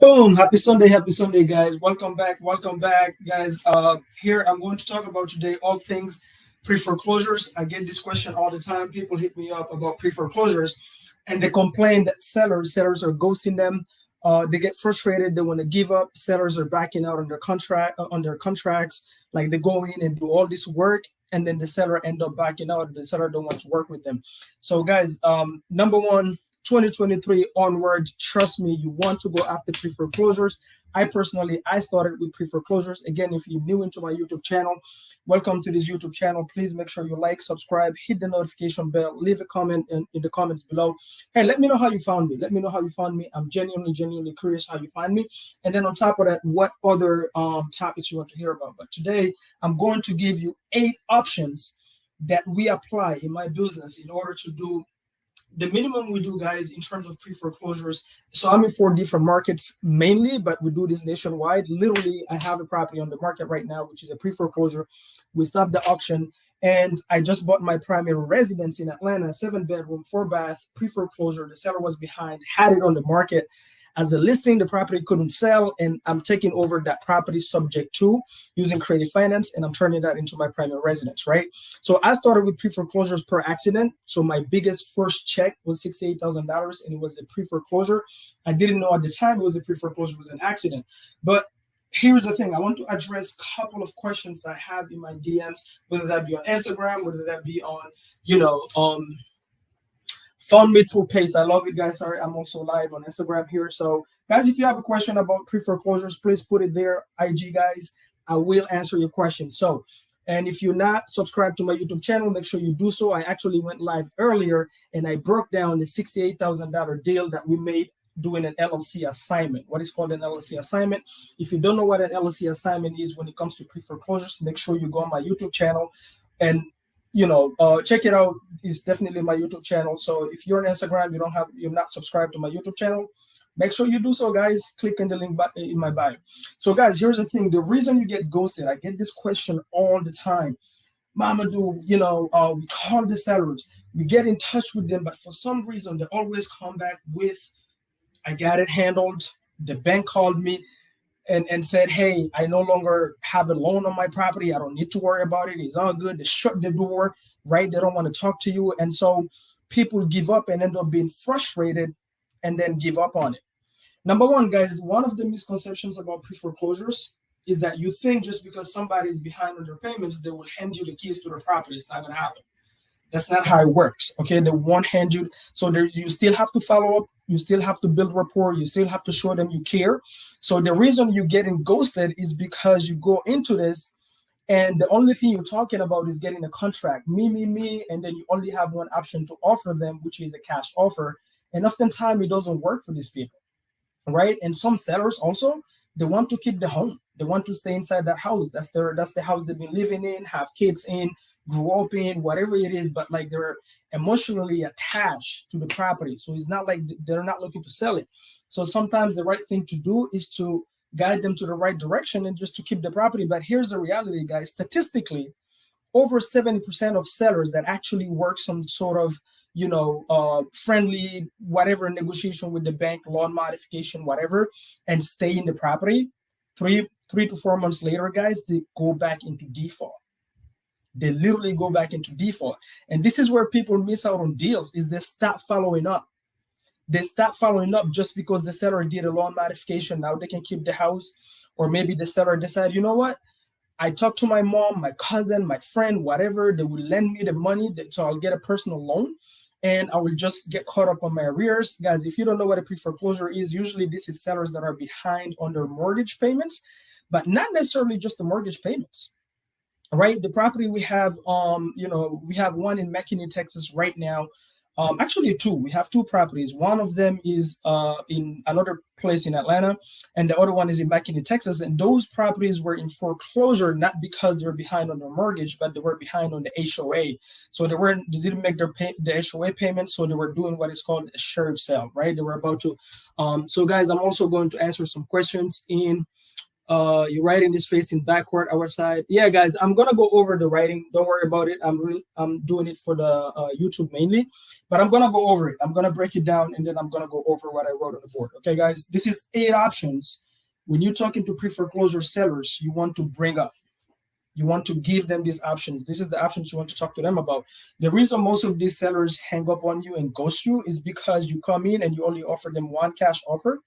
Boom! Happy Sunday, guys. Welcome back, guys. Here I'm going to talk about today all things pre-foreclosures. I get this question all the time. People hit me up about pre-foreclosures, and they complain that sellers are ghosting them. They get frustrated. They want to give up. Sellers are backing out on their contracts. Like they go in and do all this work, and then the seller end up backing out. The seller don't want to work with them. So, guys, number one, 2023 onward, trust me, you want to go after pre-foreclosures. I started with pre-foreclosures. Again, if you're new into my YouTube channel, welcome to this YouTube channel. Please make sure you like, subscribe, hit the notification bell, leave a comment in the comments below. Hey, let me know how you found me. Let me know how you found me. I'm genuinely curious how you find me. And then on top of that, what other topics you want to hear about. But today, I'm going to give you 8 options that we apply in my business in order to do the minimum we do, guys, in terms of pre-foreclosures. So I'm in 4 different markets mainly, but we do this nationwide. Literally, I have a property on the market right now, which is a pre-foreclosure. We stopped the auction, and I just bought my primary residence in Atlanta, 7-bedroom, 4-bath, pre-foreclosure. The seller was behind, had it on the market as a listing. The property couldn't sell, and I'm taking over that property subject to using creative finance, and I'm turning that into my primary residence, right? So I started with pre-foreclosures per accident. So my biggest first check was $68,000, and it was a pre-foreclosure. I didn't know at the time it was a pre-foreclosure, it was an accident. But here's the thing. I want to address a couple of questions I have in my DMs, whether that be on Instagram, whether that be on, found me through Pace. I love it, guys. Sorry, I'm also live on Instagram here. So, guys, if you have a question about pre-foreclosures, please put it there. IG, guys, I will answer your question. So, and if you're not subscribed to my YouTube channel, make sure you do so. I actually went live earlier, and I broke down the $68,000 deal that we made doing an LLC assignment. What is called an LLC assignment? If you don't know what an LLC assignment is when it comes to pre-foreclosures, make sure you go on my YouTube channel and check it out. It's definitely my YouTube channel. So if you're on Instagram, you're not subscribed to my YouTube channel, make sure you do so, guys. Click on the link in my bio. So, guys, here's the thing. The reason you get ghosted, I get this question all the time. Mamadou, we call the sellers, we get in touch with them, but for some reason, they always come back with, I got it handled. The bank called me and said, hey, I no longer have a loan on my property. I don't need to worry about it. It's all good. They shut the door, right? They don't want to talk to you. And so people give up and end up being frustrated and then give up on it. Number one, guys, one of the misconceptions about pre-foreclosures is that you think just because somebody is behind on their payments, they will hand you the keys to the property. It's not going to happen. That's not how it works, okay? They won't hand you. So you still have to follow up. You still have to build rapport. You still have to show them you care. So the reason you're getting ghosted is because you go into this and the only thing you're talking about is getting a contract. Me, and then you only have one option to offer them, which is a cash offer. And oftentimes it doesn't work for these people, right? And some sellers also, they want to keep the home. They want to stay inside that house. That's the house they've been living in, have kids in, grew up in, whatever it is, but like they're emotionally attached to the property. So it's not like they're not looking to sell it. So sometimes the right thing to do is to guide them to the right direction and just to keep the property. But here's the reality, guys. Statistically, over 70% of sellers that actually work some sort of friendly whatever negotiation with the bank, loan modification, whatever, and stay in the property, three to 4 months later, guys, they go back into default. They literally go back into default. And this is where people miss out on deals, is they stop following up. They stop following up just because the seller did a loan modification. Now they can keep the house. Or maybe the seller decided, you know what? I talked to my mom, my cousin, my friend, whatever. They will lend me the money, so I'll get a personal loan. And I will just get caught up on my arrears. Guys, if you don't know what a pre-foreclosure is, usually this is sellers that are behind on their mortgage payments, but not necessarily just the mortgage payments. Right, the property we have, we have one in McKinney, Texas right now. Actually, 2. We have 2 properties. One of them is in another place in Atlanta, and the other one is in McKinney, Texas. And those properties were in foreclosure not because they were behind on their mortgage, but they were behind on the HOA. So they didn't make the HOA payments, so they were doing what is called a sheriff sale. Right, they were about to. So, guys, I'm also going to answer some questions in You're writing this facing backward outside. Yeah, guys, I'm gonna go over the writing. Don't worry about it. I'm doing it for the YouTube mainly, but I'm gonna go over it. I'm gonna break it down, and then I'm gonna go over what I wrote on the board. Okay, guys, this is 8 options when you're talking to pre-foreclosure sellers. You want to bring up. You want to give them these options. This is the options you want to talk to them about. The reason most of these sellers hang up on you and ghost you is because you come in and you only offer them one cash offer,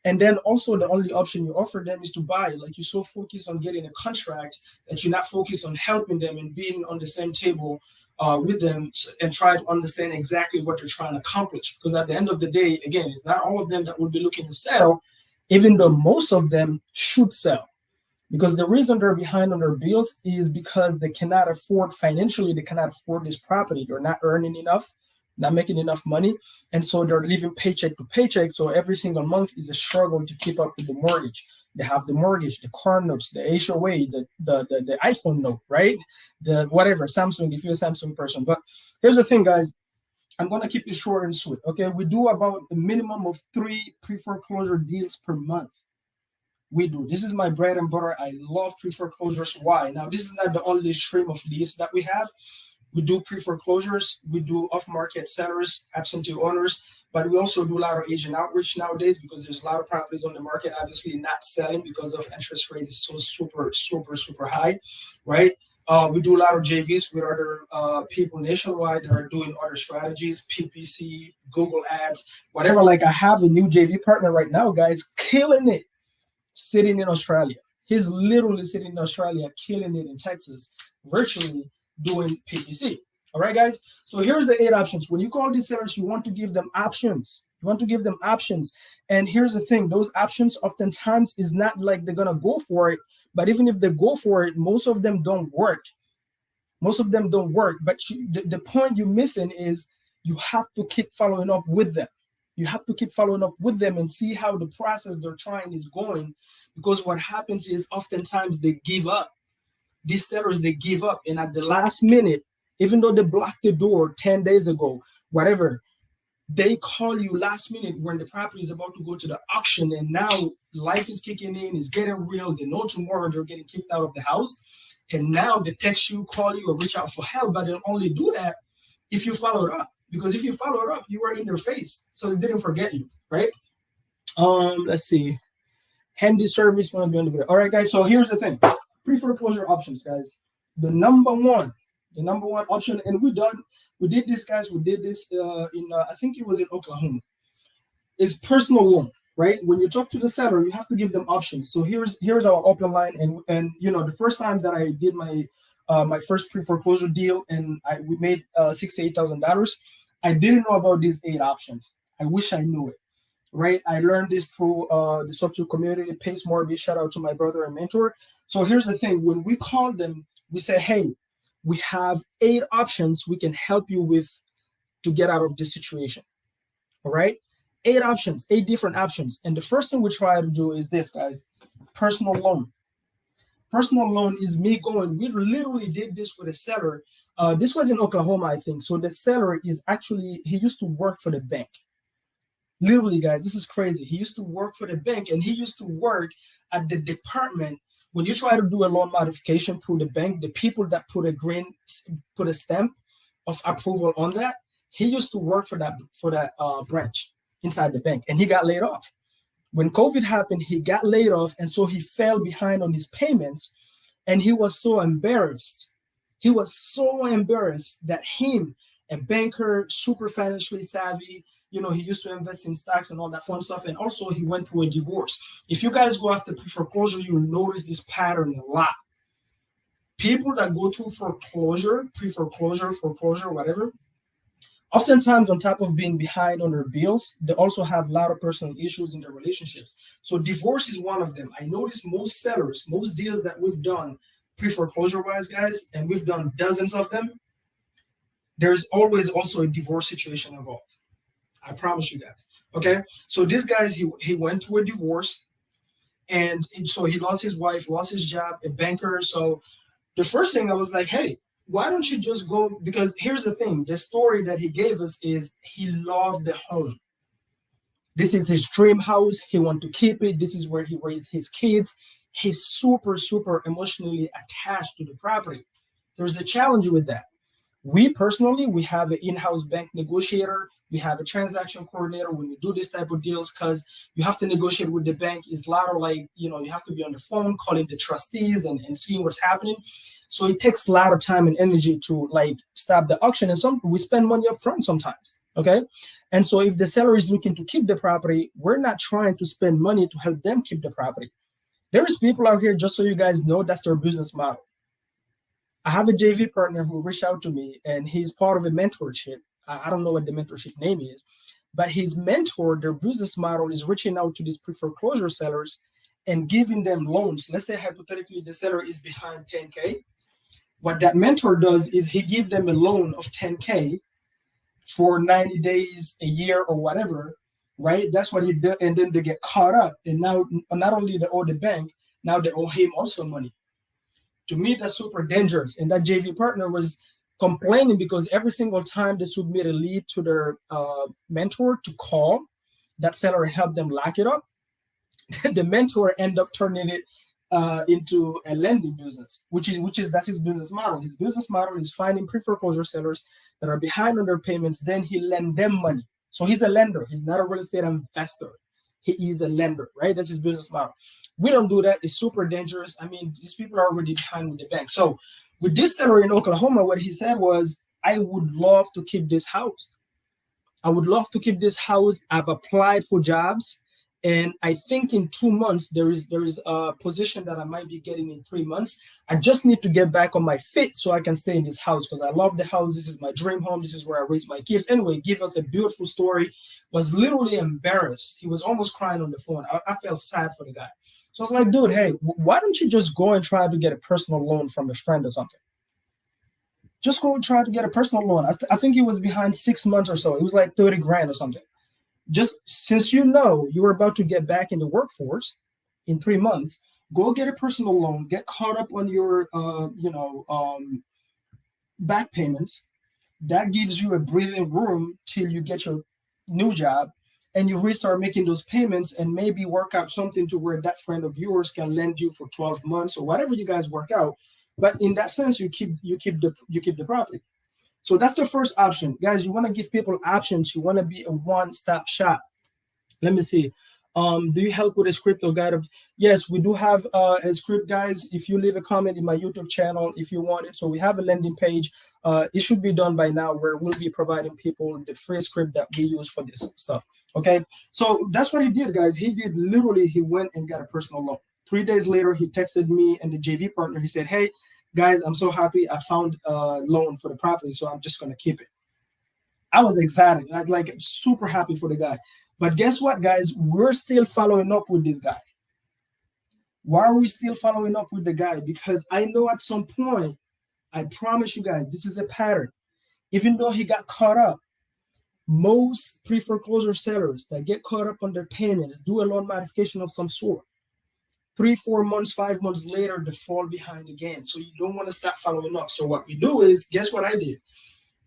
and then also the only option you offer them is to buy. Like, you're so focused on getting a contract that you're not focused on helping them and being on the same table with them and try to understand exactly what they're trying to accomplish. Because at the end of the day, again, it's not all of them that will be looking to sell, even though most of them should sell. Because the reason they're behind on their bills is because they cannot afford financially, they cannot afford this property. They're not earning enough, not making enough money, and so they're living paycheck to paycheck. So every single month is a struggle to keep up with the mortgage. They have the mortgage, the car notes, the HOA, the iPhone note, right? The whatever, Samsung, if you're a Samsung person. But here's the thing, guys. I'm gonna keep it short and sweet. Okay, we do about a minimum of 3 pre-foreclosure deals per month. We do. This is my bread and butter. I love pre-foreclosures. Why? Now, this is not the only stream of leads that we have. We do pre-foreclosures, we do off-market sellers, absentee owners, but we also do a lot of agent outreach nowadays because there's a lot of properties on the market, obviously not selling because of interest rate is so super high, right? We do a lot of JVs with other people nationwide that are doing other strategies, PPC, Google Ads, whatever. Like, I have a new JV partner right now, guys, killing it, sitting in Australia. He's literally sitting in Australia, killing it in Texas, virtually doing PPC. All right, guys. So here's the 8 options. When you call these sellers, you want to give them options. You want to give them options. And here's the thing: those options oftentimes is not like they're gonna go for it, but even if they go for it, most of them don't work. Most of them don't work. But the point you're missing is you have to keep following up with them. You have to keep following up with them and see how the process they're trying is going. Because what happens is oftentimes they give up. These sellers, they give up. And at the last minute, even though they blocked the door 10 days ago, whatever, they call you last minute when the property is about to go to the auction. And now life is kicking in, it's getting real. They know tomorrow they're getting kicked out of the house. And now they text you, call you, or reach out for help. But they'll only do that if you followed up. Because if you followed up, you were in their face. So they didn't forget you, right? Let's see. Handy service want to be on the video. All right, guys. So here's the thing: pre-foreclosure options, guys. The number one option, and we did this, guys. We did this in I think it was in Oklahoma. Is personal loan, right? When you talk to the seller, you have to give them options. So here's our open line, and the first time that I did my my first pre-foreclosure deal, and we made $68,000. I didn't know about these 8 options. I wish I knew it. Right, I learned this through the software community. Pace Morby, shout out to my brother and mentor. So here's the thing: when we call them, we say, "Hey, we have 8 options we can help you with to get out of this situation." All right, 8 options, 8 different options. And the first thing we try to do is this, guys: personal loan. Personal loan is me going. We literally did this with a seller. This was in Oklahoma, I think. So the seller is actually, he used to work for the bank. Literally, guys, this is crazy. He used to work for the bank, and he used to work at the department. When you try to do a loan modification through the bank, the people that put a stamp of approval on that, he used to work for that branch inside the bank, and he got laid off. When COVID happened, he got laid off, and so he fell behind on his payments, and he was so embarrassed. He was so embarrassed that him, a banker, super financially savvy, he used to invest in stocks and all that fun stuff. And also he went through a divorce. If you guys go after pre-foreclosure, you'll notice this pattern a lot. People that go through foreclosure, pre-foreclosure, foreclosure, whatever, oftentimes on top of being behind on their bills, they also have a lot of personal issues in their relationships. So divorce is one of them. I notice most sellers, most deals that we've done pre-foreclosure wise, guys, and we've done dozens of them, there's always also a divorce situation involved. I promise you guys. Okay. So this guy, he went through a divorce, and so he lost his wife, lost his job, a banker. So the first thing I was like, hey, why don't you just go? Because here's the thing: the story that he gave us is he loved the home. This is his dream house. He wants to keep it. This is where he raised his kids. He's super, super emotionally attached to the property. There's a challenge with that. We personally, we have an in-house bank negotiator. We have a transaction coordinator when we do this type of deals, because you have to negotiate with the bank. It's a lot of, like, you have to be on the phone calling the trustees and seeing what's happening. So it takes a lot of time and energy to, like, stop the auction. And we spend money up front sometimes. Okay. And so if the seller is looking to keep the property, we're not trying to spend money to help them keep the property. There is people out here, just so you guys know, that's their business model. I have a JV partner who reached out to me, and he's part of a mentorship. I don't know what the mentorship name is, but his mentor, their business model is reaching out to these pre-foreclosure sellers and giving them loans. Let's say hypothetically the seller is behind 10K. What that mentor does is he gives them a loan of 10K for 90 days, a year, or whatever, right? That's what he did. And then they get caught up. And now not only they owe the bank, now they owe him also money. To me, that's super dangerous. And that JV partner was complaining because every single time they submit a lead to their mentor to call, that seller helped them lock it up. The mentor end up turning it into a lending business, which is that's his business model. His business model is finding pre-foreclosure sellers that are behind on their payments. Then he lend them money. So he's a lender. He's not a real estate investor. He is a lender, right? That's his business model. We don't do that. It's super dangerous. I mean, these people are already behind with the bank. So with this seller in Oklahoma, what he said was, I would love to keep this house. I would love to keep this house. I've applied for jobs, and I think in 2 months there is a position that I might be getting in 3 months. I just need to get back on my feet so I can stay in this house because I love the house. This is my dream home. This is where I raise my kids. Anyway, give us a beautiful story. Was literally embarrassed. He was almost crying on the phone. I felt sad for the guy. So I was like, dude, hey, why don't you just go and try to get a personal loan from a friend or something? Just go and try to get a personal loan. I think he was behind 6 months or so. It was like 30 grand or something. Just since you know you were about to get back in the workforce in 3 months, go get a personal loan, get caught up on your, back payments. That gives you a breathing room till you get your new job and you restart making those payments and maybe work out something to where that friend of yours can lend you for 12 months or whatever you guys work out. But in that sense, you keep the property. So that's the first option. Guys, you want to give people options. You want to be a one-stop shop. Let me see. Do you help with a script or guide? Yes, we do have a script, guys. If you leave a comment in my YouTube channel, if you want it. So we have a landing page. It should be done by now where we'll be providing people the free script that we use for this stuff. Okay. So that's what he did, guys. He went and got a personal loan. 3 days later, he texted me and the JV partner. He said, hey, guys, I'm so happy I found a loan for the property, so I'm just going to keep it. I was excited, like super happy for the guy. But guess what, guys? We're still following up with this guy. Why are we still following up with the guy? Because I know at some point, I promise you guys, this is a pattern. Even though he got caught up, most pre-foreclosure sellers that get caught up on their payments do a loan modification of some sort. 3, 4 months, 5 months later, they fall behind again. So you don't want to stop following up. So what we do is, guess what I did?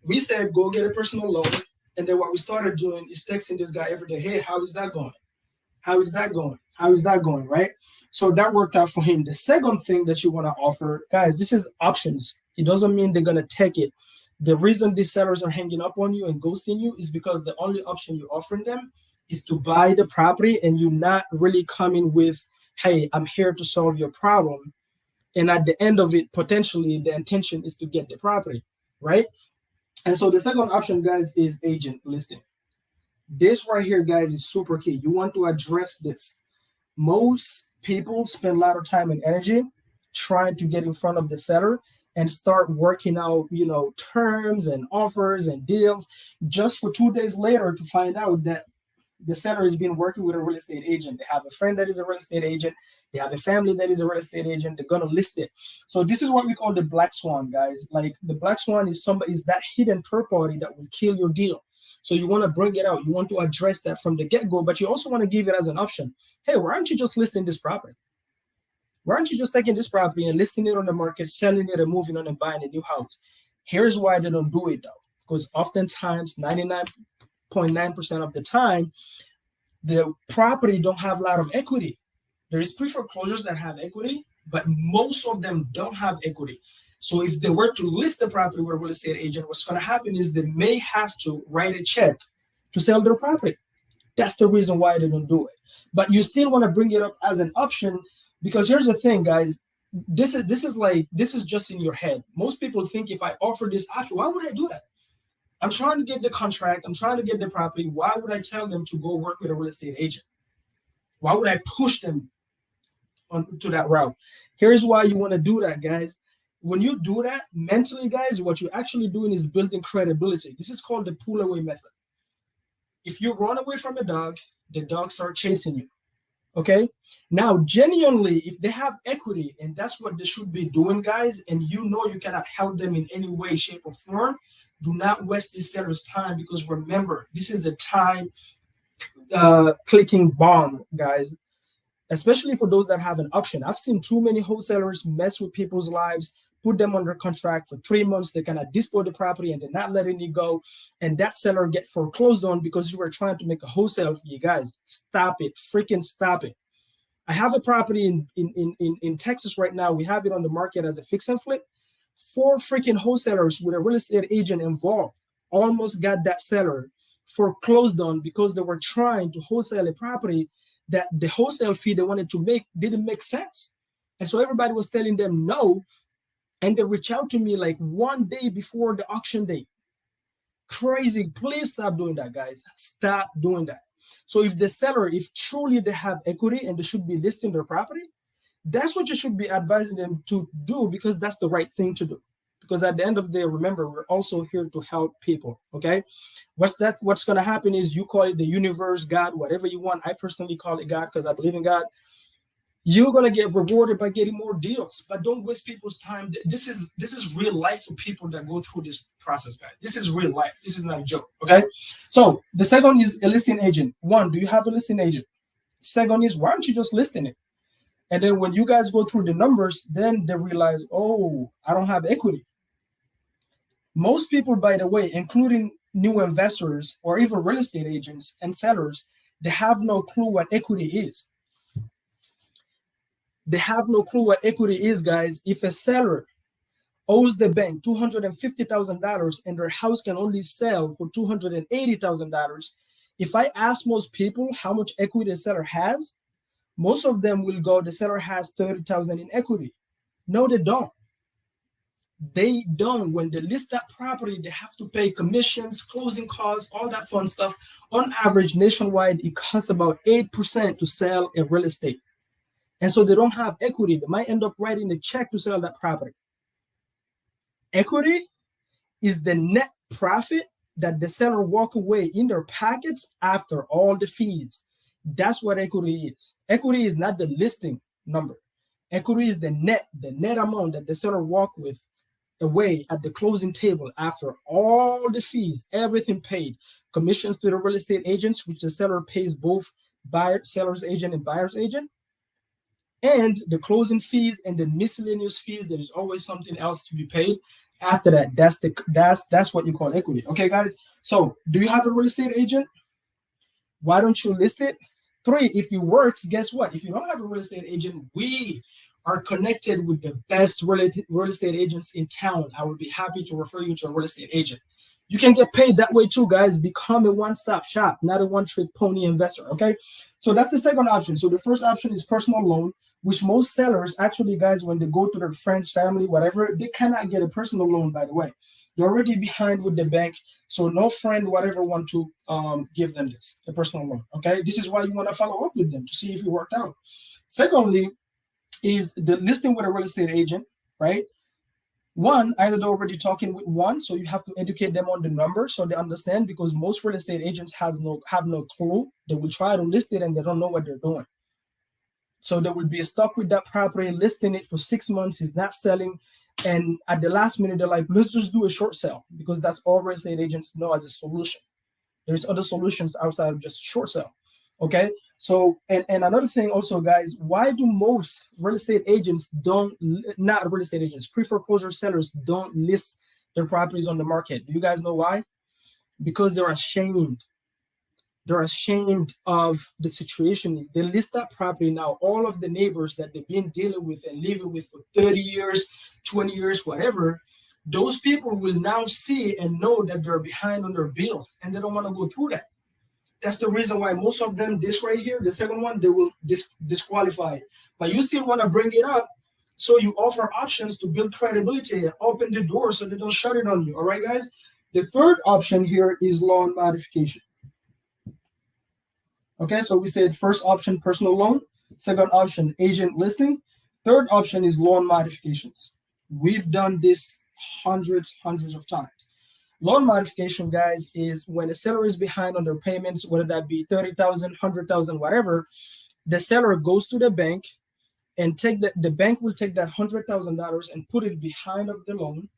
We said, go get a personal loan. And then what we started doing is texting this guy every day. Hey, how is that going? How is that going? How is that going? Right? So that worked out for him. The second thing that you want to offer, guys, this is options. It doesn't mean they're going to take it. The reason these sellers are hanging up on you and ghosting you is because the only option you're offering them is to buy the property, and you're not really coming with, hey, I'm here to solve your problem. And at the end of it, potentially the intention is to get the property, right? And so the second option, guys, is agent listing. This right here, guys, is super key. You want to address this. Most people spend a lot of time and energy trying to get in front of the seller and start working out, terms and offers and deals, just for 2 days later to find out that the seller has been working with a real estate agent. They have a friend that is a real estate agent. They have a family that is a real estate agent. They're going to list it. So this is what we call the black swan, guys. Like, the black swan is that hidden third party that will kill your deal. So you want to bring it out. You want to address that from the get-go, but you also want to give it as an option. Hey, why aren't you just listing this property? Why aren't you just taking this property and listing it on the market, selling it, and moving on and buying a new house? Here's why they don't do it, though. Because oftentimes, 99.9% of the time, the property don't have a lot of equity. There is pre-foreclosures that have equity, but most of them don't have equity. So if they were to list the property with a real estate agent, what's going to happen is they may have to write a check to sell their property. That's the reason why they don't do it. But you still want to bring it up as an option, because here's the thing, guys. This is just in your head. Most people think, if I offer this option, why would I do that? I'm trying to get the contract. I'm trying to get the property. Why would I tell them to go work with a real estate agent? Why would I push them to that route? Here's why you want to do that, guys. When you do that mentally, guys, what you're actually doing is building credibility. This is called the pull away method. If you run away from a dog, the dog starts chasing you. Okay. Now, genuinely, if they have equity, and that's what they should be doing, guys, and you know you cannot help them in any way, shape, or form, do not waste the seller's time, because remember, this is a time clicking bomb, guys, especially for those that have an auction. I've seen too many wholesalers mess with people's lives, put them under contract for 3 months. They cannot dispose the property and they're not letting it go. And that seller get foreclosed on because you were trying to make a wholesale fee. Guys, stop it. Freaking stop it. I have a property in Texas right now. We have it on the market as a fix and flip. 4 freaking wholesalers with a real estate agent involved almost got that seller foreclosed on because they were trying to wholesale a property that the wholesale fee they wanted to make didn't make sense. And so everybody was telling them no. And they reached out to me like 1 day before the auction date. Crazy. Please stop doing that, guys. Stop doing that. So if the seller, if truly they have equity and they should be listing their property, that's what you should be advising them to do, because that's the right thing to do. Because at the end of the day, remember, we're also here to help people. Okay. What's going to happen is, you call it the universe, God, whatever you want. I personally call it God because I believe in God. You're going to get rewarded by getting more deals, but don't waste people's time. This is real life for people that go through this process, guys. This is real life. This is not a joke. Okay. So the second is a listing agent. One, do you have a listing agent? Second is, why aren't you just listing it? And then when you guys go through the numbers, then they realize, oh, I don't have equity. Most people, by the way, including new investors or even real estate agents and sellers, they have no clue what equity is. They have no clue what equity is, guys. If a seller owes the bank $250,000 and their house can only sell for $280,000, if I ask most people how much equity a seller has, most of them will go, the seller has $30,000 in equity. No, they don't. They don't. When they list that property, they have to pay commissions, closing costs, all that fun stuff. On average, nationwide, it costs about 8% to sell a real estate. And so they don't have equity. They might end up writing a check to sell that property. Equity is the net profit that the seller walk away in their pockets after all the fees. That's what equity is. Equity is not the listing number. Equity is the net amount that the seller walk with away at the closing table after all the fees, everything paid, commissions to the real estate agents, which the seller pays both seller's agent and buyer's agent, and the closing fees and the miscellaneous fees. There is always something else to be paid after that. That's what you call equity. Okay, guys. So do you have a real estate agent? Why don't you list it? 3, if it works, guess what? If you don't have a real estate agent, we are connected with the best real estate agents in town. I would be happy to refer you to a real estate agent. You can get paid that way too, guys. Become a one-stop shop, not a one-trick pony investor. Okay. So that's the second option. So the first option is personal loan, which most sellers actually, guys, when they go to their friends, family, whatever, they cannot get a personal loan, by the way. They're already behind with the bank. So no friend, whatever, want to give them a personal loan. Okay. This is why you want to follow up with them to see if it worked out. Secondly, is the listing with a real estate agent, right? One, either they're already talking with one, so you have to educate them on the number so they understand, because most real estate agents have no clue. They will try to list it and they don't know what they're doing. So they will be stuck with that property, listing it for 6 months, is not selling. And at the last minute, they're like, let's just do a short sale, because that's all real estate agents know as a solution. There's other solutions outside of just short sale. Okay. So, and another thing also, guys, why do most real estate agents not real estate agents, pre-foreclosure sellers don't list their properties on the market? Do you guys know why? Because they're ashamed. They're ashamed of the situation. If they list that property now, all of the neighbors that they've been dealing with and living with for 30 years, 20 years, whatever, those people will now see and know that they're behind on their bills and they don't want to go through that. That's the reason why most of them, this right here, the second one, they will disqualify it. But you still want to bring it up. So you offer options to build credibility and open the door so they don't shut it on you. All right, guys? The third option here is loan modification. Okay, so we said first option, personal loan. Second option, agent listing. Third option is loan modifications. We've done this hundreds of times. Loan modification, guys, is when a seller is behind on their payments, whether that be 30,000, 100,000, whatever. The seller goes to the bank and the bank will take that $100,000 and put it behind of the loan,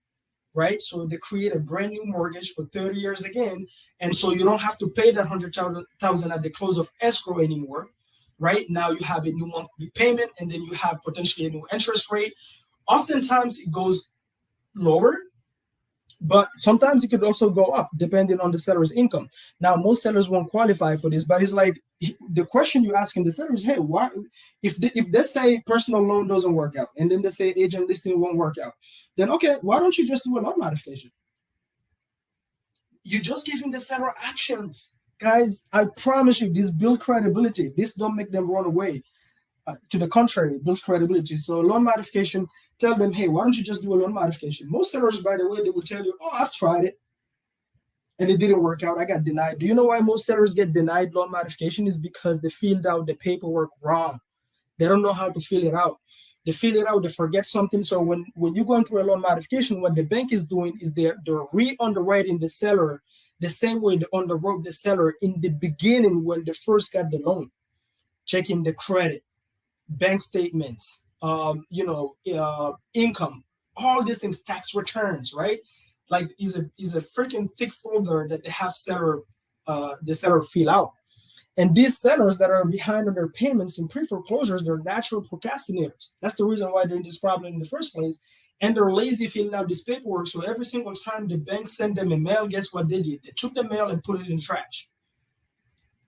right? So they create a brand new mortgage for 30 years again. And so you don't have to pay that $100,000 at the close of escrow anymore, right? Now you have a new monthly payment and then you have potentially a new interest rate. Oftentimes it goes lower, but sometimes it could also go up depending on the seller's income. Now, most sellers won't qualify for this, but it's like the question you asking the seller is, hey, why, if they say personal loan doesn't work out and then they say agent listing won't work out, then okay, why don't you just do a loan modification? You're just giving the seller options. Guys, I promise you, this builds credibility. This don't make them run away. To the contrary, it builds credibility. So loan modification, tell them, hey, why don't you just do a loan modification? Most sellers, by the way, they will tell you, oh, I've tried it and it didn't work out. I got denied. Do you know why most sellers get denied loan modification? Is because they filled out the paperwork wrong. They don't know how to fill it out. They fill it out, they forget something. So when you're going through a loan modification, what the bank is doing is they're re-underwriting the seller the same way they underwrote the seller in the beginning when they first got the loan, checking the credit, bank statements, income, all these things, tax returns, right? Like is a freaking thick folder that they have the seller fill out. And these sellers that are behind on their payments in pre-foreclosures, they're natural procrastinators. That's the reason why they're in this problem in the first place. And they're lazy filling out this paperwork. So every single time the bank sent them a mail, guess what they did? They took the mail and put it in trash.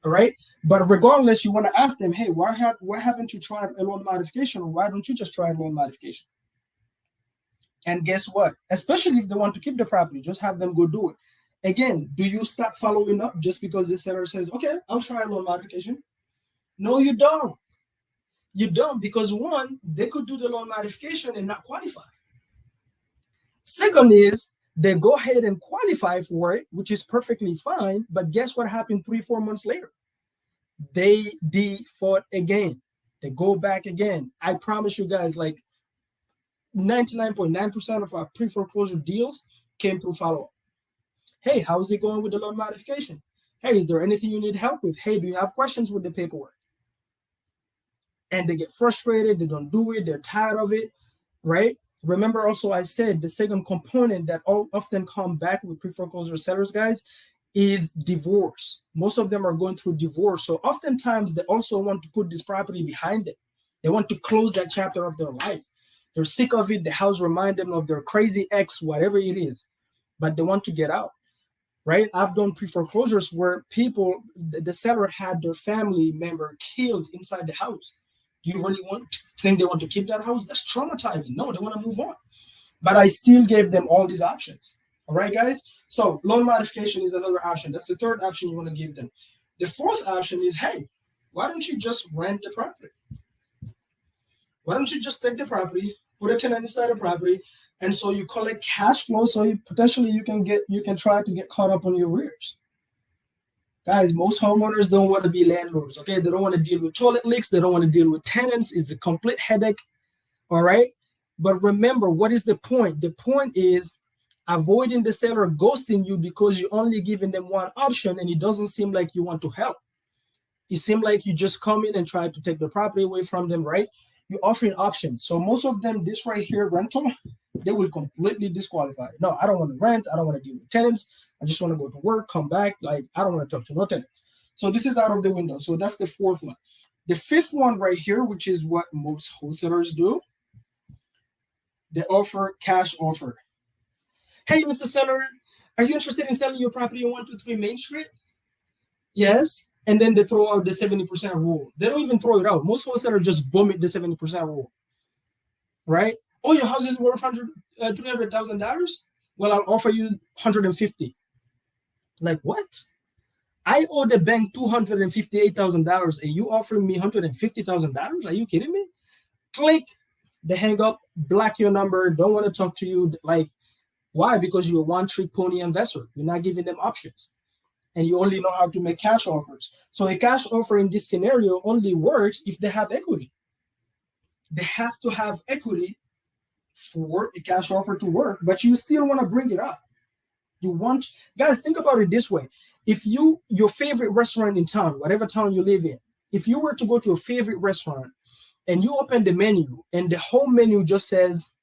All right. But regardless, you want to ask them, hey, why haven't you tried a loan modification? Or why don't you just try a loan modification? And guess what? Especially if they want to keep the property, just have them go do it. Again, do you stop following up just because the seller says, okay, I'll try a loan modification? No, you don't. You don't, because one, they could do the loan modification and not qualify. Second is they go ahead and qualify for it, which is perfectly fine. But guess what happened 3-4 months later? They default again. They go back again. I promise you guys, like 99.9% of our pre-foreclosure deals came through follow-up. Hey, how's it going with the loan modification? Hey, is there anything you need help with? Hey, do you have questions with the paperwork? And they get frustrated. They don't do it. They're tired of it, right? Remember also I said the second component that often come back with pre-foreclosure sellers, guys, is divorce. Most of them are going through divorce. So oftentimes they also want to put this property behind them. They want to close that chapter of their life. They're sick of it. The house reminds them of their crazy ex, whatever it is, but they want to get out. Right? I've done pre-foreclosures where the seller had their family member killed inside the house. You really think they want to keep that house? That's traumatizing. No, they want to move on. But I still gave them all these options. All right, guys? So loan modification is another option. That's the third option you want to give them. The fourth option is, hey, why don't you just rent the property? Why don't you just take the property, put a tenant inside the property, and so you collect cash flow, so you can try to get caught up on your arrears. Guys, most homeowners don't want to be landlords, okay? They don't want to deal with toilet leaks. They don't want to deal with tenants. It's a complete headache, all right? But remember, what is the point? The point is avoiding the seller ghosting you because you're only giving them one option and it doesn't seem like you want to help. It seems like you just come in and try to take the property away from them, right? You're offering options. So most of them, this right here, rental, they will completely disqualify. No, I don't want to rent. I don't want to deal with tenants. I just want to go to work, come back. Like, I don't want to talk to no tenants. So this is out of the window. So that's the fourth one. The fifth one right here, which is what most wholesalers do, they offer cash offer. Hey, Mr. Seller, are you interested in selling your property on 123 Main Street? Yes. And then they throw out the 70% rule. They don't even throw it out. Most wholesalers just vomit the 70% rule, right? Oh, your house is worth $300,000. Well, I'll offer you 150. Like what? I owe the bank $258,000, and you offering me $150,000? Are you kidding me? Click. They hang up, block your number, don't want to talk to you. Like, why? Because you're a one-trick pony investor. You're not giving them options, and you only know how to make cash offers. So a cash offer in this scenario only works if they have equity. They have to have equity for a cash offer to work, but you still want to bring it up. You want, guys, think about it this way. If your favorite restaurant in town, whatever town you live in, if you were to go to a favorite restaurant and you open the menu and the whole menu just says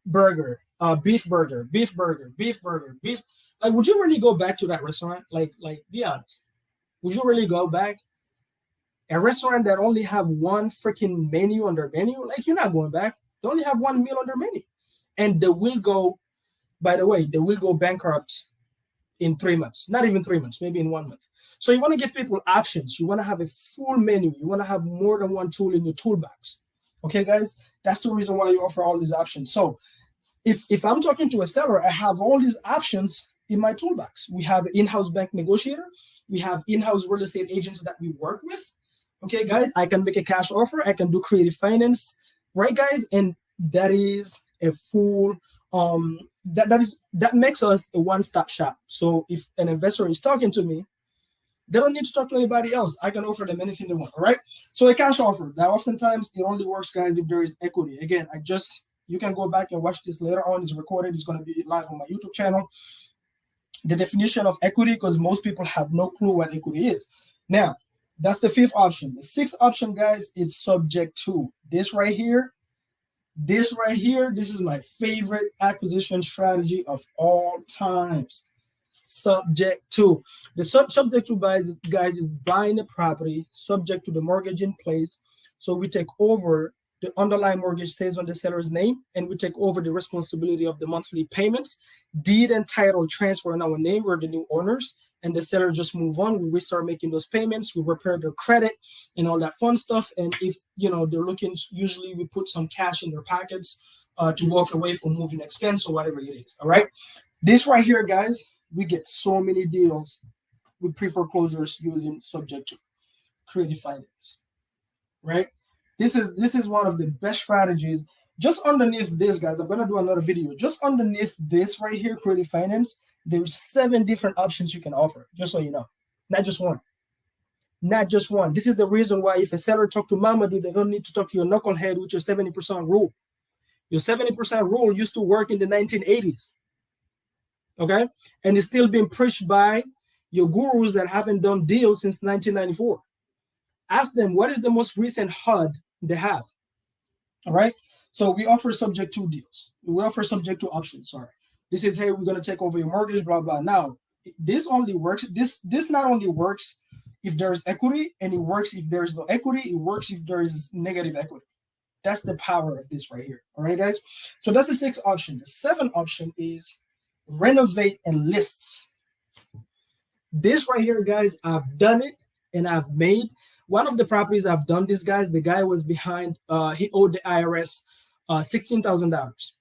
burger, beef burger, beef burger, beef burger, beef, like, would you really go back to that restaurant? Like, be honest. Would you really go back? A restaurant that only have one freaking menu on their menu, like, you're not going back. They only have one meal on their menu, and they will go. By the way, they will go bankrupt in 3 months. Not even 3 months, maybe in 1 month. So you want to give people options. You want to have a full menu. You want to have more than one tool in your toolbox. Okay, guys, that's the reason why you offer all these options. So if I'm talking to a seller, I have all these options in my toolbox. We have an in-house bank negotiator. We have in-house real estate agents that we work with. Okay, guys, I can make a cash offer. I can do creative finance, right, guys? And that is a full that makes us a one-stop shop. So if an investor is talking to me, they don't need to talk to anybody else. I can offer them anything they want. All right. So a cash offer. Now, oftentimes it only works, guys, if there is equity. Again, you can go back and watch this later on. It's recorded. It's going to be live on my YouTube channel. The definition of equity, because most people have no clue what equity is. Now, that's the fifth option. The sixth option, guys, is subject to. This right here, this is my favorite acquisition strategy of all times. Subject to. The subject to, guys, is buying a property subject to the mortgage in place. So we take over, the underlying mortgage stays on the seller's name, and we take over the responsibility of the monthly payments. Deed and title transfer in our name. We're the new owners, and the seller just move on. We start making those payments. We repair their credit and all that fun stuff. And if they're looking, usually we put some cash in their pockets to walk away from moving expense or whatever it is. All right. This right here, guys, we get so many deals with pre-foreclosures using subject to creative finance. Right. This is one of the best strategies. Just underneath this, guys, I'm going to do another video. Just underneath this right here, creative finance, there's 7 different options you can offer, just so you know. Not just one. Not just one. This is the reason why if a seller talk to Mamadou, they don't need to talk to your knucklehead with your 70% rule. Your 70% rule used to work in the 1980s. Okay? And it's still being preached by your gurus that haven't done deals since 1994. Ask them, what is the most recent HUD they have? All right? So we offer subject to deals. We offer subject to options, sorry. This is, hey, we're going to take over your mortgage, blah, blah. Now, this only works. This not only works if there is equity, and it works if there is no equity. It works if there is negative equity. That's the power of this right here. All right, guys? So that's the 6th option. The 7th option is renovate and list. This right here, guys, I've done it, and I've made. One of the properties I've done this, guys, the guy was behind, he owed the IRS $16,000.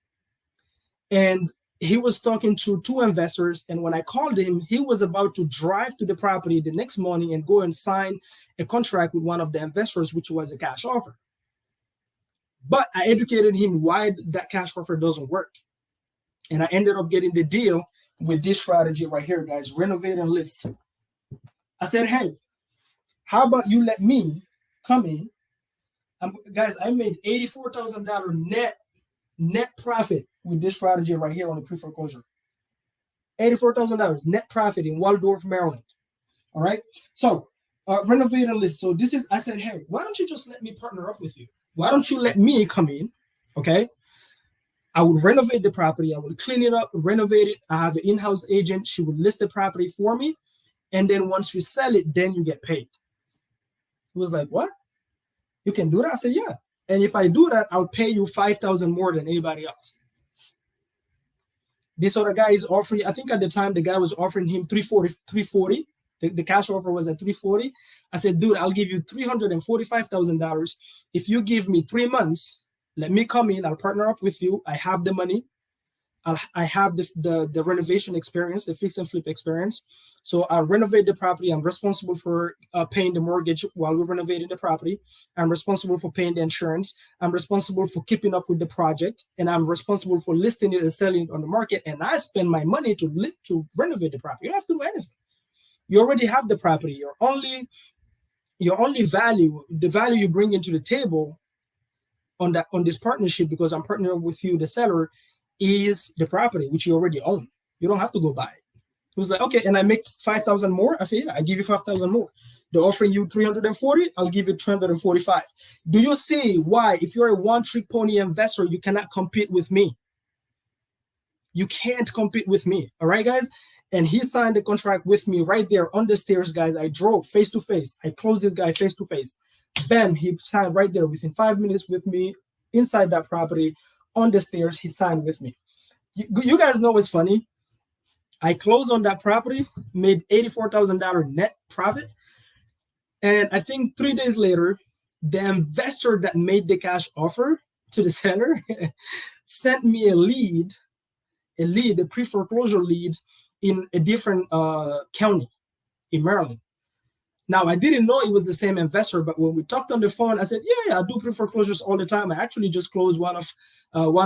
And he was talking to 2 investors. And when I called him, he was about to drive to the property the next morning and go and sign a contract with one of the investors, which was a cash offer. But I educated him why that cash offer doesn't work. And I ended up getting the deal with this strategy right here, guys, renovate and list. I said, hey, how about you let me come in? Guys, I made $84,000 net profit with this strategy right here on the pre-foreclosure. $84,000 net profit in Waldorf, Maryland. All right. So renovate and list. So this is, I said, hey, why don't you just let me partner up with you? Why don't you let me come in? Okay. I would renovate the property. I would clean it up, renovate it. I have an in-house agent. She would list the property for me. And then once you sell it, then you get paid. He was like, what? You can do that? I said, yeah. And if I do that, I'll pay you $5,000 more than anybody else. This other guy is offering, I think at the time the guy was offering him $340. The cash offer was at 340. I said, dude, I'll give you $345,000 if you give me 3 months. Let me come in. I'll partner up with you. I have the money. I have the renovation experience, the fix and flip experience. So I'll renovate the property. I'm responsible for paying the mortgage while we're renovating the property. I'm responsible for paying the insurance. I'm responsible for keeping up with the project, and I'm responsible for listing it and selling it on the market. And I spend my money to renovate the property. You don't have to do anything. You already have the property. Your only value, the value you bring into the table on this partnership, because I'm partnering with you, the seller, is the property which you already own. You don't have to go buy it. It was like, okay, and I make 5,000 more. I say, yeah, I give you 5,000 more. They're offering you 340. I'll give you 345. Do you see why, if you're a one-trick pony investor, you cannot compete with me? You can't compete with me. All right, guys. And he signed the contract with me right there on the stairs, guys. I drove face to face. I closed this guy face to face. Bam, he signed right there within 5 minutes with me inside that property on the stairs. He signed with me. You guys know what's funny? I closed on that property, made $84,000 net profit. And I think 3 days later, the investor that made the cash offer to the seller sent me a pre-foreclosure lead in a different county in Maryland. Now, I didn't know it was the same investor, but when we talked on the phone, I said, yeah, I do pre-foreclosures all the time. I actually just closed one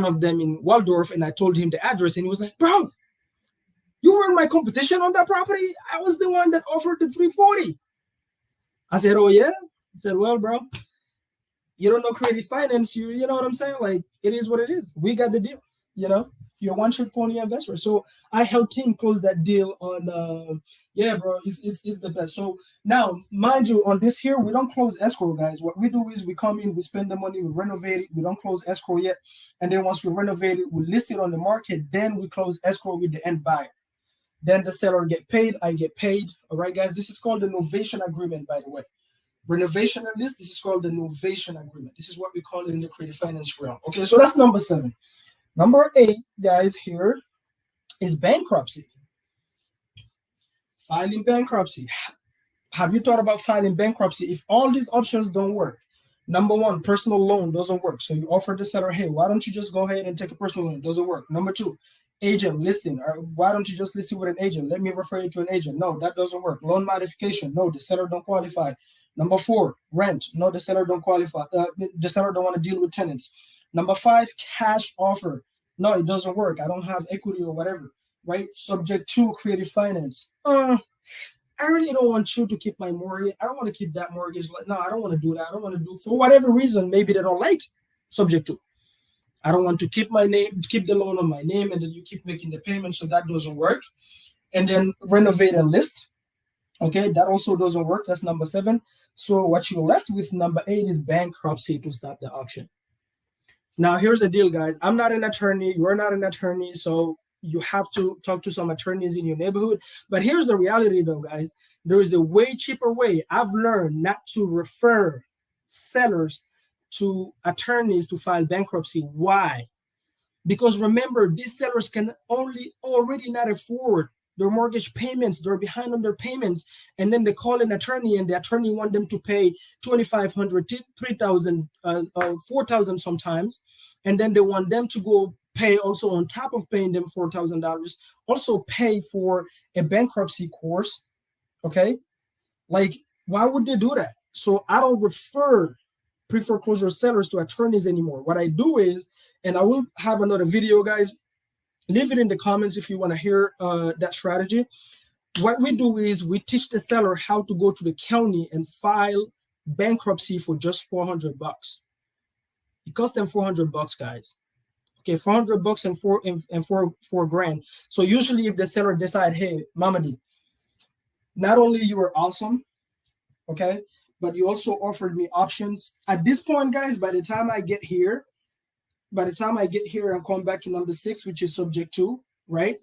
of them in Waldorf, and I told him the address, and he was like, bro, you were in my competition on that property? I was the one that offered the 340. I said, oh, yeah? He said, well, bro, you don't know creative finance. You know what I'm saying? Like, it is what it is. We got the deal, You're one-trick pony investor. So I helped him close that deal on, yeah, bro, it's the best. So now, mind you, on this here, we don't close escrow, guys. What we do is we come in, we spend the money, we renovate it. We don't close escrow yet. And then once we renovate it, we list it on the market. Then we close escrow with the end buyer. Then the seller get paid, I get paid. All right, guys, this is called the novation agreement, by the way. Renovation and list, this is called the novation agreement. This is what we call it in the creative finance realm. Okay, so that's number 7. Number 8, guys, here is bankruptcy. Filing bankruptcy. Have you thought about filing bankruptcy? If all these options don't work, number 1, personal loan doesn't work. So you offer the seller, hey, why don't you just go ahead and take a personal loan? It doesn't work. Number 2, agent listing. Or why don't you just list it with an agent? Let me refer you to an agent. No, that doesn't work. Loan modification. No, the seller don't qualify. Number 4, rent. No, the seller don't qualify. The seller don't want to deal with tenants. Number 5, cash offer. No, it doesn't work. I don't have equity or whatever, right? Subject to creative finance. I really don't want you to keep my mortgage. I don't want to keep that mortgage. No, I don't want to do that. I don't want to do, for whatever reason, maybe they don't like subject to. I don't want to keep my name, keep the loan on my name, and then you keep making the payment, so that doesn't work. And then renovate and list. Okay, that also doesn't work. That's number 7. So what you're left with, number 8, is bankruptcy to stop the auction. Now, here's the deal, guys. I'm not an attorney. You're not an attorney. So you have to talk to some attorneys in your neighborhood. But here's the reality, though, guys. There is a way cheaper way. I've learned not to refer sellers to attorneys to file bankruptcy. Why? Because remember, these sellers can already not afford their mortgage payments. They're behind on their payments. And then they call an attorney, and the attorney want them to pay $2,500, $3,000, $4,000 sometimes. And then they want them to go pay, also on top of paying them $4,000, also pay for a bankruptcy course. Okay? Like, why would they do that? So I don't refer pre-foreclosure sellers to attorneys anymore. What I do is, and I will have another video, guys. Leave it in the comments if you want to hear that strategy. What we do is we teach the seller how to go to the county and file bankruptcy for just $400. It costs them $400, guys. Okay, $400 and four grand. So usually, if the seller decide, hey, Mamadi, not only you were awesome, okay, but you also offered me options. At this point, guys, by the time I get here and come back to number 6, which is subject to, right?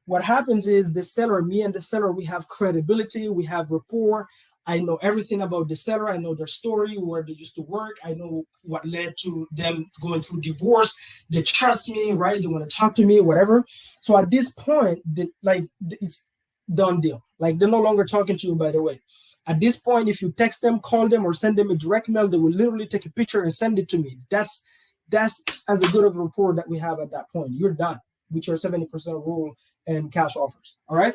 What happens is me and the seller, we have credibility, we have rapport. I know everything about the seller. I know their story, where they used to work. I know what led to them going through divorce. They trust me, right? They want to talk to me, whatever. So at this point, done deal. Like they're no longer talking to you, by the way. At this point, if you text them, call them, or send them a direct mail, they will literally take a picture and send it to me. That's as a good of a rapport that we have at that point. You're done with your 70% rule and cash offers. All right.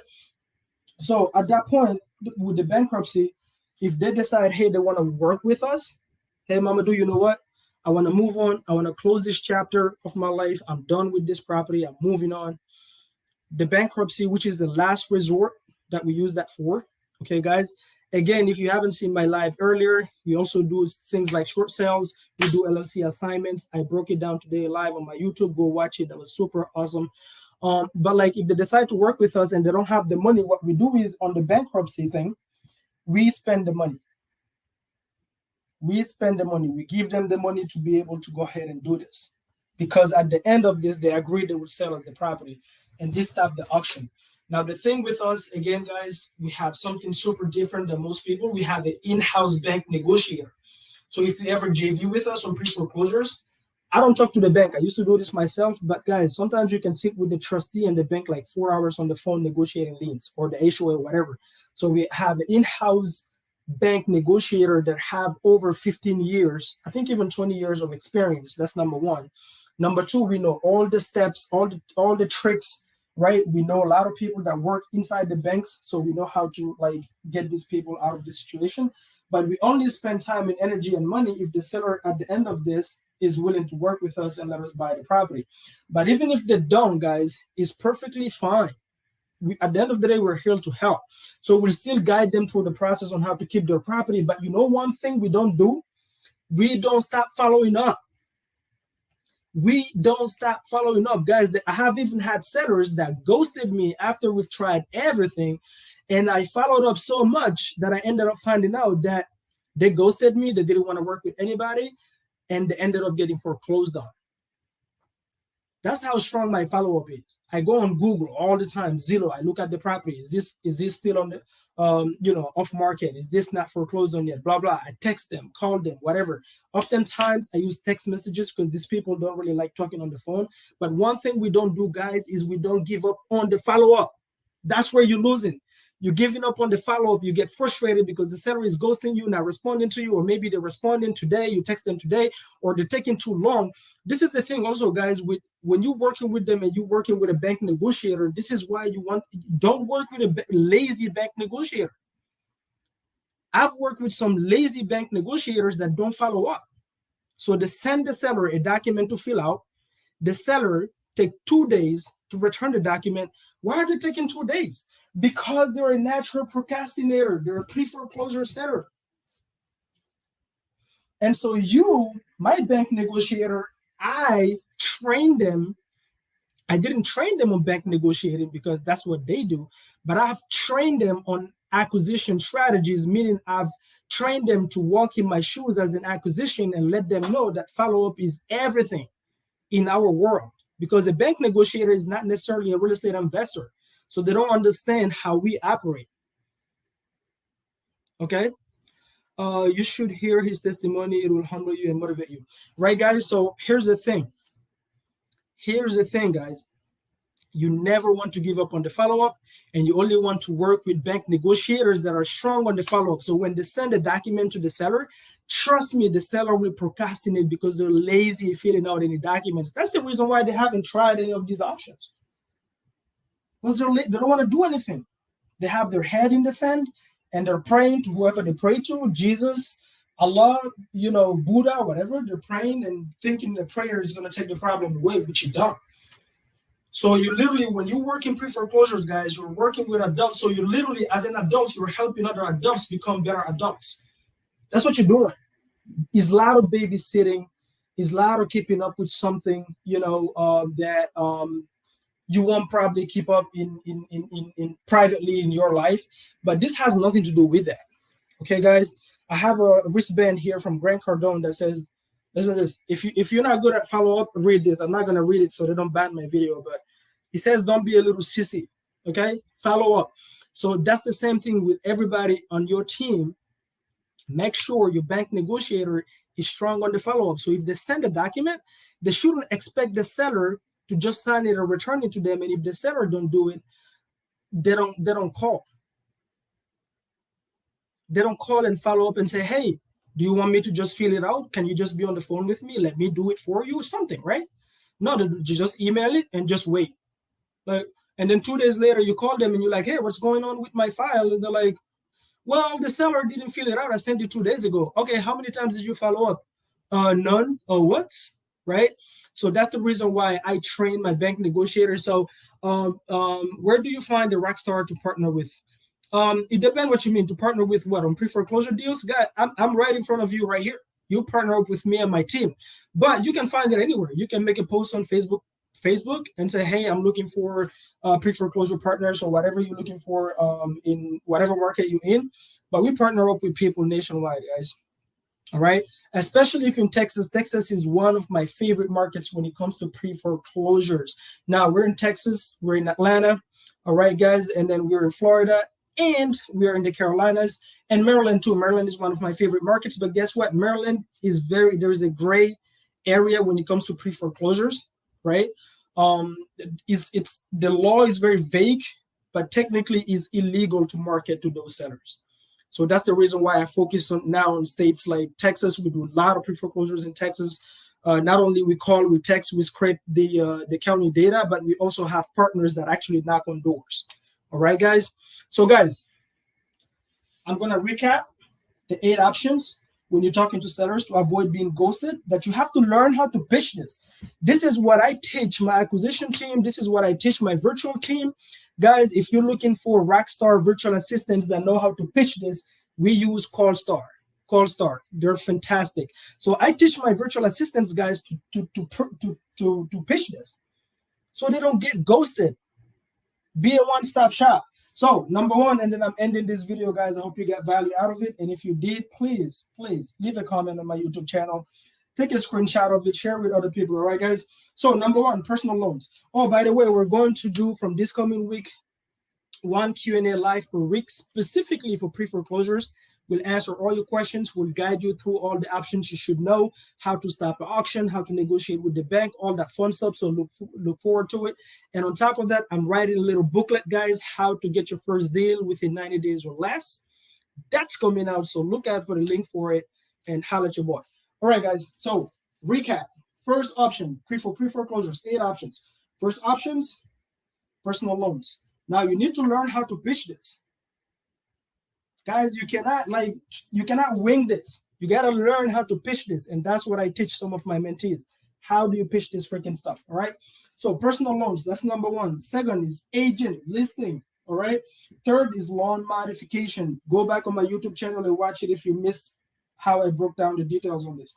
So at that point, with the bankruptcy, if they decide, hey, they want to work with us, hey, Mamadou, you know what? I want to move on. I want to close this chapter of my life. I'm done with this property. I'm moving on. The bankruptcy, which is the last resort that we use that for. Okay, guys. Again, if you haven't seen my live earlier, we also do things like short sales. We do LLC assignments. I broke it down today live on my YouTube. Go watch it. That was super awesome. But like if they decide to work with us and they don't have the money, what we do is on the bankruptcy thing, we spend the money. We spend the money. We give them the money to be able to go ahead and do this. Because at the end of this, they agreed they would sell us the property. And this stopped the auction. Now, the thing with us, again, guys, we have something super different than most people. We have an in-house bank negotiator. So if you ever JV with us on pre-foreclosures, I don't talk to the bank. I used to do this myself, but guys, sometimes you can sit with the trustee and the bank like 4 hours on the phone negotiating liens or the HOA or whatever. So we have an in-house bank negotiator that have over 15 years, I think even 20 years of experience. That's number one. Number two, we know all the steps, all the tricks, right? We know a lot of people that work inside the banks, so we know how to like get these people out of the situation. But we only spend time and energy and money if the seller at the end of this is willing to work with us and let us buy the property. But even if they don't, guys, it's perfectly fine. At the end of the day, we're here to help. So we'll still guide them through the process on how to keep their property. But you know one thing we don't do? We don't stop following up. We don't stop following up, guys. I have even had sellers that ghosted me after we've tried everything. And I followed up so much that I ended up finding out that they ghosted me. They didn't want to work with anybody. And they ended up getting foreclosed on. That's how strong my follow-up is. I go on Google all the time, Zillow. I look at the property. Is this still on the off market? Is this not foreclosed on yet? Blah blah. I text them, call them, whatever. Oftentimes I use text messages because these people don't really like talking on the phone. But one thing we don't do, guys, is we don't give up on the follow-up. That's where you're losing. You're giving up on the follow-up. You get frustrated because the seller is ghosting you, not responding to you, or maybe they're responding today, you text them today, or they're taking too long. This is the thing also, guys, when you're working with them and you're working with a bank negotiator, this is why don't work with a lazy bank negotiator. I've worked with some lazy bank negotiators that don't follow up. So they send the seller a document to fill out. The seller take 2 days to return the document. Why are they taking 2 days? Because they're a natural procrastinator. They're a pre-foreclosure seller. And so my bank negotiator, I trained them. I didn't train them on bank negotiating because that's what they do, but I've trained them on acquisition strategies, meaning I've trained them to walk in my shoes as an acquisition and let them know that follow-up is everything in our world, because a bank negotiator is not necessarily a real estate investor. So they don't understand how we operate. Okay? You should hear his testimony. It will humble you and motivate you. Right, guys? So here's the thing. Here's the thing, guys. You never want to give up on the follow-up, and you only want to work with bank negotiators that are strong on the follow-up. So when they send a document to the seller, trust me, the seller will procrastinate because they're lazy filling out any documents. That's the reason why they haven't tried any of these options. Because they don't want to do anything. They have their head in the sand and they're praying to whoever they pray to, Jesus, Allah, Buddha, whatever. They're praying and thinking the prayer is going to take the problem away, which it don't. So you literally, when you work in pre-foreclosures, guys, you're working with adults. So you literally, as an adult, you're helping other adults become better adults. That's what you're doing. It's a lot of babysitting. It's a lot of keeping up with something, that you won't probably keep up in privately in your life, but this has nothing to do with that. Okay, guys, I have a wristband here from Grant Cardone that says, listen to this. If you're not good at follow up, read this. I'm not gonna read it so they don't ban my video, but it says don't be a little sissy. Okay, follow up. So that's the same thing with everybody on your team. Make sure your bank negotiator is strong on the follow up. So if they send a document, they shouldn't expect the seller to just sign it or return it to them. And if the seller don't do it, they don't call. They don't call and follow up and say, hey, do you want me to just fill it out? Can you just be on the phone with me? Let me do it for you or something, right? No, they just email it and just wait. Like, and then 2 days later, you call them and you're like, hey, what's going on with my file? And they're like, well, the seller didn't fill it out. I sent it 2 days ago. Okay, how many times did you follow up? None. Or what? Right? So that's the reason why I train my bank negotiator. So where do you find the rock star to partner with? It depends what you mean. To partner with what? On pre-foreclosure deals? Guy, I'm right in front of you right here. You partner up with me and my team. But you can find it anywhere. You can make a post on Facebook and say, hey, I'm looking for pre-foreclosure partners or whatever you're looking for in whatever market you're in. But we partner up with people nationwide, guys. All right. Especially if in Texas. Texas is one of my favorite markets when it comes to pre-foreclosures. Now, we're in Texas, we're in Atlanta. All right, guys. And then we're in Florida and we're in the Carolinas and Maryland too. Maryland is one of my favorite markets. But guess what? Maryland is there's a gray area when it comes to pre-foreclosures, right? It's the law is very vague, but technically is illegal to market to those sellers. So that's the reason why I focus on now on states like Texas. We do a lot of pre-foreclosures in Texas. Not only we call, we text, we scrape the county data, but we also have partners that actually knock on doors. All right, guys. So, guys, I'm gonna recap the 8 options when you're talking to sellers to avoid being ghosted. That you have to learn how to pitch this. This is what I teach my acquisition team. This is what I teach my virtual team. Guys, if you're looking for rockstar virtual assistants that know how to pitch this, we use CallStar. CallStar, they're fantastic. So I teach my virtual assistants, guys, to pitch this, so they don't get ghosted. Be a one-stop shop. So number one, and then I'm ending this video, guys. I hope you got value out of it. And if you did, please leave a comment on my YouTube channel. Take a screenshot of it, share with other people. All right, guys. So number one, personal loans. Oh, by the way, we're going to do from this coming week 1 Q&A live per week specifically for pre-foreclosures. We'll answer all your questions. We'll guide you through all the options you should know, how to stop an auction, how to negotiate with the bank, all that fun stuff. So look forward to it. And on top of that, I'm writing a little booklet, guys, how to get your first deal within 90 days or less. That's coming out. So look out for the link for it and holler at your boy. All right, guys. So recap. First option, pre-foreclosures, 8 options. First options, personal loans. Now you need to learn how to pitch this. Guys, you cannot wing this. You got to learn how to pitch this. And that's what I teach some of my mentees. How do you pitch this freaking stuff? All right. So personal loans, that's number one. Second is agent listing. All right. Third is lawn modification. Go back on my YouTube channel and watch it if you missed how I broke down the details on this.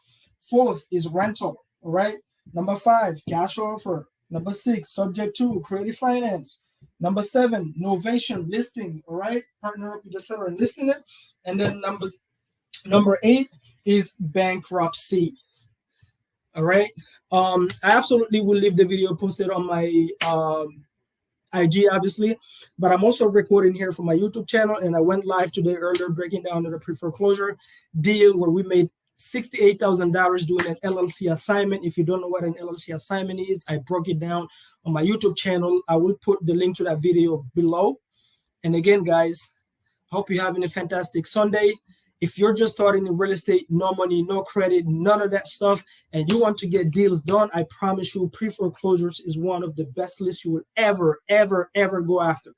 Fourth is rental. All right. Number 5, cash offer. Number 6, subject to creative finance. Number 7, novation listing. All right, partner up with the seller and listing it. And then number 8 is bankruptcy. All right. I absolutely will leave the video posted on my IG, obviously, but I'm also recording here for my YouTube channel, and I went live today earlier breaking down the pre-foreclosure deal where we made $68,000 doing an LLC assignment. If you don't know what an LLC assignment is, I broke it down on my YouTube channel. I will put the link to that video below. And again, guys, hope you're having a fantastic Sunday. If you're just starting in real estate, no money, no credit, none of that stuff, and you want to get deals done, I promise you pre-foreclosures is one of the best lists you will ever go after.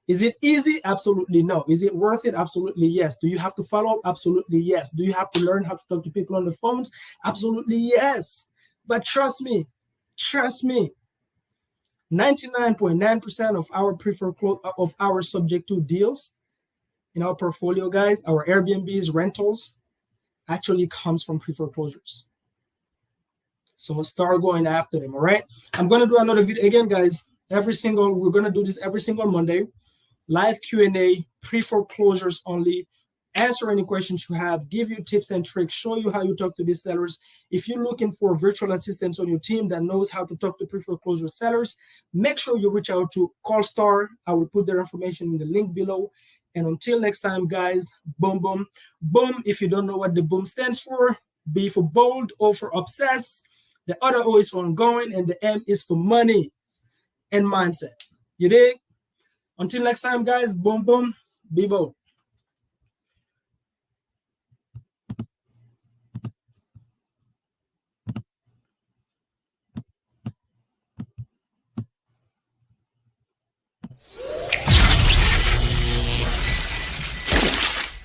Is it easy? Absolutely no. Is it worth it? Absolutely yes. Do you have to follow up? Absolutely yes. Do you have to learn how to talk to people on the phones? Absolutely yes. But trust me, 99.9% of our of our subject to deals in our portfolio, guys, our Airbnbs, rentals, actually comes from pre-foreclosures. So start going after them, all right? I'm going to do another video again, guys. We're going to do this every single Monday. Live Q&A, pre-foreclosures only. Answer any questions you have, give you tips and tricks, show you how you talk to these sellers. If you're looking for virtual assistants on your team that knows how to talk to pre-foreclosure sellers, make sure you reach out to CallStar. I will put their information in the link below. And until next time, guys, boom, boom, boom. If you don't know what the boom stands for, B for bold, O for obsess. The other O is for ongoing, and the M is for money and mindset. You dig? Until next time, guys. Boom, boom, Bibo.